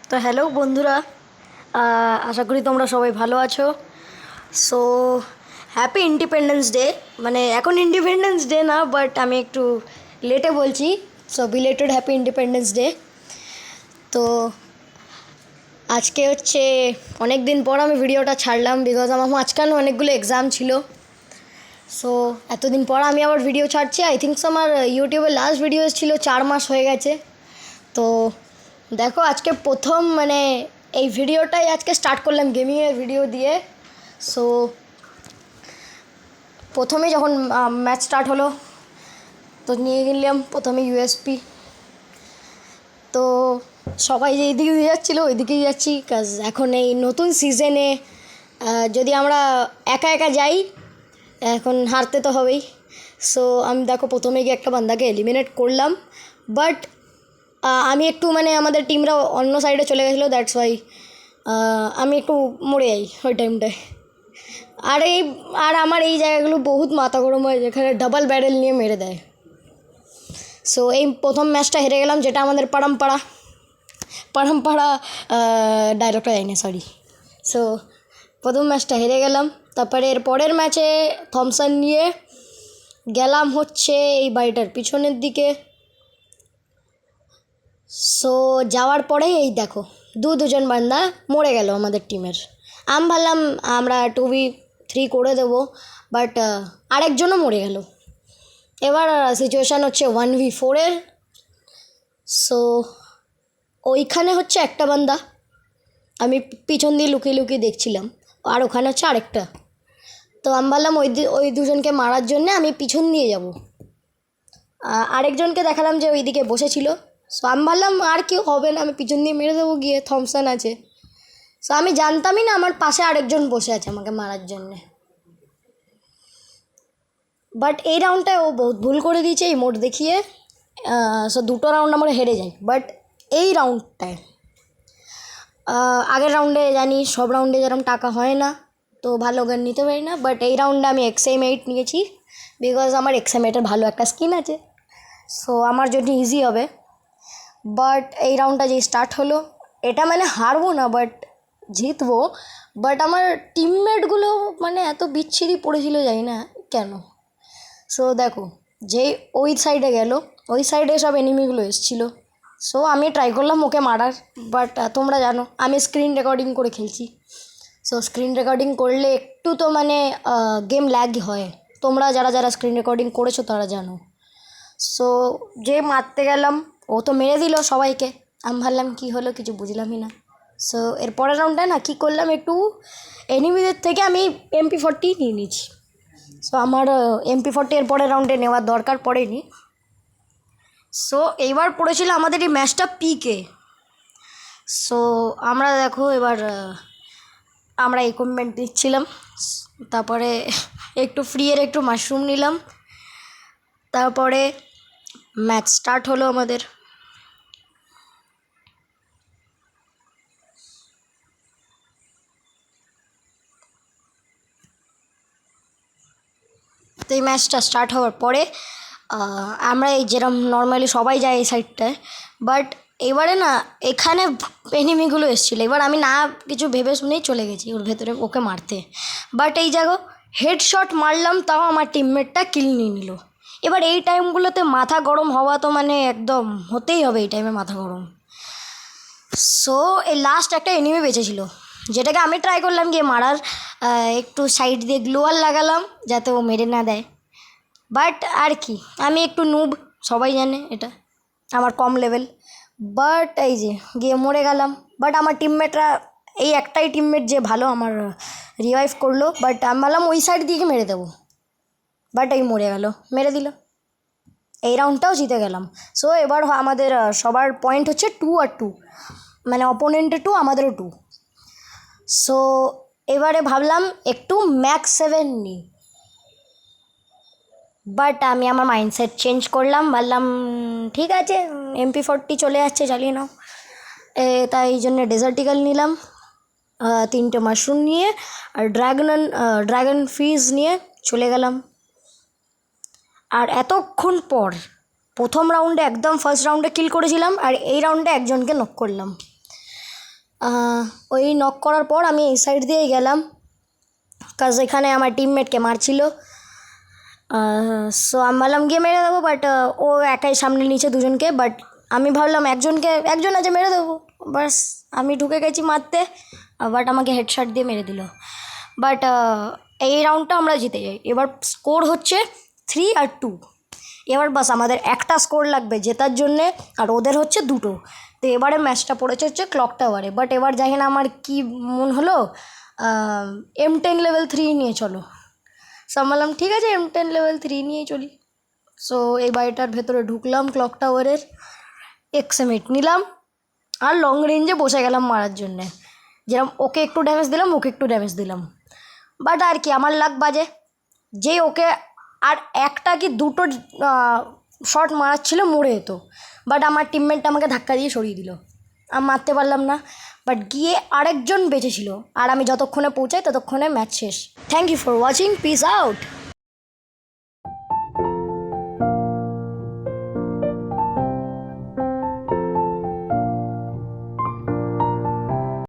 তো হ্যালো বন্ধুরা, আশা করি তোমরা সবাই ভালো আছো। So happy independence day. মানে এখন ইন্ডিপেন্ডেন্স ডে না, বাট আমি একটু লেটে বলছি। So belated happy independence day. তো আজকে হচ্ছে অনেক দিন পর আমি ভিডিওটা ছাড়লাম, বিকজ আমার মাঝখানে অনেকগুলো এক্সাম ছিল। সো এতদিন পর আমি আবার ভিডিও ছাড়ছি। আই থিঙ্ক সো আমার ইউটিউবের লাস্ট ভিডিও ছিল 4 মাস হয়ে গেছে। তো দেখো আজকে প্রথম মানে এই ভিডিওটাই আজকে স্টার্ট করলাম গেমিংয়ের ভিডিও দিয়ে। সো প্রথমে যখন ম্যাচ স্টার্ট হলো তো নিয়ে গেলাম প্রথমে ইউএসপি। তো সবাই যে এইদিকে যাচ্ছিলো ওইদিকেই যাচ্ছি, কাজ এখন এই নতুন সিজনে যদি আমরা একা একা যাই এখন হারতে তো হবেই। সো আমি দেখো প্রথমে গিয়ে একটা বান্দাকে এলিমিনেট করলাম, বাট আমি একটু মানে আমাদের টিমরা অন্য সাইডে চলে গেছিলো, দ্যাটস ওয়াই আমি একটু মরে যাই ওই টাইমটায়। আর আমার এই জায়গাগুলো বহুত মাথা গরম হয়, যেখানে ডাবল ব্যারেল নিয়ে মেরে দেয়। সো এই প্রথম ম্যাচটা হেরে গেলাম, যেটা আমাদের পাড়ামপাড়া ডায়লগটা যায়নি, সরি। সো প্রথম ম্যাচটা হেরে গেলাম। তারপরে এর পরের ম্যাচে থমসন নিয়ে গেলাম হচ্ছে এই বাড়িটার পিছনের দিকে। সো যাওয়ার পরেই এই দেখো দুজন বান্দা মরে গেল আমাদের টিমের। আমি ভাবলাম আমরা 2v3 করে দেবো, বাট আরেকজনও মরে গেল। এবার সিচুয়েশান হচ্ছে 1v4-এর। সো ওইখানে হচ্ছে একটা বান্দা, আমি পিছন দিয়ে লুকিয়ে লুকিয়ে দেখছিলাম, আর ওখানে হচ্ছে আরেকটা। তো আমি ভাবলাম ওই দুজনকে মারার জন্যে আমি পিছন দিয়ে যাব। আরেকজনকে দেখালাম যে ওইদিকে বসেছিল। সো আমি ভাবলাম আর কেউ হবে না, আমি পিছন দিয়ে মেরে দেবো গিয়ে, থমসন আছে। সো আমি জানতামই না আমার পাশে আরেকজন বসে আছে আমাকে মারার জন্যে। বাট এই রাউন্ডটায় ও বহুত ভুল করে দিয়েছে এই মোড দেখিয়ে। সো 2টো রাউন্ড আমরা হেরে যাই, বাট এই রাউন্ডটায় আগের রাউন্ডে জানি সব রাউন্ডে যেরকম টাকা হয় না, তো ভালো গান নিতে পারি না, বাট এই রাউন্ডে আমি XM8 নিয়েছি, বিকজ আমার XM8-এর ভালো একটা স্কিন আছে। সো আমার জন্য ইজি হবে। বাট এই রাউন্ডটা যে স্টার্ট হলো, এটা মানে হারবো না বাট জিতবো। বাট আমার টিমমেটগুলো মানে এত বিচ্ছিরি পড়েছিল, জানি না কেন। সো দেখো যেই ওই সাইডে গেল, ওই সাইডে সব এনিমিগুলো এসেছিলো। সো আমি ট্রাই করলাম ওকে মারার, বাট তোমরা জানো আমি স্ক্রিন রেকর্ডিং করে খেলছি। সো স্ক্রিন রেকর্ডিং করলে একটু তো মানে গেম ল্যাগ হয়, তোমরা যারা যারা স্ক্রিন রেকর্ডিং করেছো তারা জানো। সো যে মারতে গেলাম ও তো মেরে দিল সবাইকে। আমি ভাবলাম কী হলো, কিছু বুঝলামই না। সো এর পরের রাউন্ডটা না কী করলাম, একটু এনিমিদের থেকে আমি MP40 নিয়ে নিয়েছি। সো আমার MP40 এর পরের রাউন্ডে নেওয়ার দরকার পড়েনি। সো এইবার পড়েছিল আমাদের এই ম্যাচটা পিকে। সো আমরা দেখো এবার আমরা ইকুইপমেন্ট দিচ্ছিলাম, তারপরে একটু ফ্রিয়ের একটু মাশরুম নিলাম, তারপরে ম্যাচ স্টার্ট হলো আমাদের। তো এই ম্যাচটা স্টার্ট হওয়ার পরে আমরা এই যেরকম নর্মালি সবাই যায় এই সাইডটায়, বাট এবারে না এখানে এনিমিগুলো এসেছিলো। এবার আমি না কিছু ভেবে শুনেই চলে গেছি ওর ভেতরে ওকে মারতে, বাট এই জায়গা হেডশট মারলাম, তাও আমার টিমমেটটা কিল নিয়ে নিল। এবার এই টাইমগুলোতে মাথা গরম হওয়া তো মানে একদম হতেই হবে, এই টাইমে মাথা গরম। সো এই লাস্ট একটা এনিমি বেঁচেছিল, যেটাকে আমি ট্রাই করলাম গিয়ে মারার, একটু সাইড দিয়ে গ্লোয়াল লাগালাম যাতে ও মেরে না দেয়। বাট আর কি, আমি একটু নুব, সবাই জানে এটা আমার কম লেভেল। বাট এই যে গিয়ে মরে গেলাম। বাট আমার টিমমেটরা, এই একটাই টিমমেট যে ভালো আমার রিভাইভ করলো, বাট আমি ভাবলাম ওই সাইড দিয়ে মেরে দেবো, বাট এই মরে গেল, মেরে দিল। এই রাউন্ডটাও জিতে গেলাম। সো এবার আমাদের সবার পয়েন্ট হচ্ছে 2-2, মানে অপোনেন্টে 2 আমাদেরও 2। সো এবারে ভাবলাম একটু ম্যাক্স 7 নিই, বাট আমি আমার মাইন্ডসেট চেঞ্জ করলাম, ভাবলাম ঠিক আছে MP40 চলে যাচ্ছে, চালিয়ে নাও। তাই এই জন্য ডেজার্ট ইগল নিলাম, 3টে মাশরুম নিয়ে, আর ড্রাগন ফিজ নিয়ে চলে গেলাম। আর এতক্ষণ পর প্রথম রাউন্ডে একদম ফার্স্ট রাউন্ডে কিল করেছিলাম, আর এই রাউন্ডে একজনকে নক করলাম। ওই নক করার পর আমি এই সাইড দিয়ে গেলাম, কাজ এখানে আমার টিমমেটকে মারছিল। সো আমি ভাবলাম গিয়ে মেরে দেবো, বাট ও একাই সামনে নিচে দুজনকে, বাট আমি ভাবলাম একজন আছে মেরে দেবো, বাস আমি ঢুকে গেছি মারতে, বাট আমাকে হেডশট দিয়ে মেরে দিল। বাট এই রাউন্ডটা আমরা জিতে যাই। এবার স্কোর হচ্ছে 3-2। এবার বাস আমাদের একটা স্কোর লাগবে জেতার জন্যে, আর ওদের হচ্ছে 2টো। তো এবারে ম্যাচটা পড়েছে হচ্ছে ক্লক টাওয়ারে। বাট এবার জানি না আমার কী মন হলো, M10 লেভেল 3 নিয়ে চলো। সামলাম ঠিক আছে, M10 লেভেল 3 নিয়েই চলি। সো এই বাড়িটার ভেতরে ঢুকলাম ক্লক টাওয়ারের, XM8 নিলাম, আর লং রেঞ্জে বসে গেলাম মারার জন্যে। যেরকম ওকে একটু ড্যামেজ দিলাম, ওকে একটু ড্যামেজ দিলাম, বাট আর কি আমার লাক বাজে, যেই ওকে আর একটা কি দুটো শট মারার ছিল মরে যেত, বাট আমার টিমমেটটা আমাকে ধাক্কা দিয়ে সরিয়ে দিল, আমি মারতে পারলাম না। বাট গিয়ে আরেকজন বেঁচে ছিল, আর আমি যতক্ষণে পৌঁছাই ততক্ষণে ম্যাচ শেষ। Thank you for watching, peace out.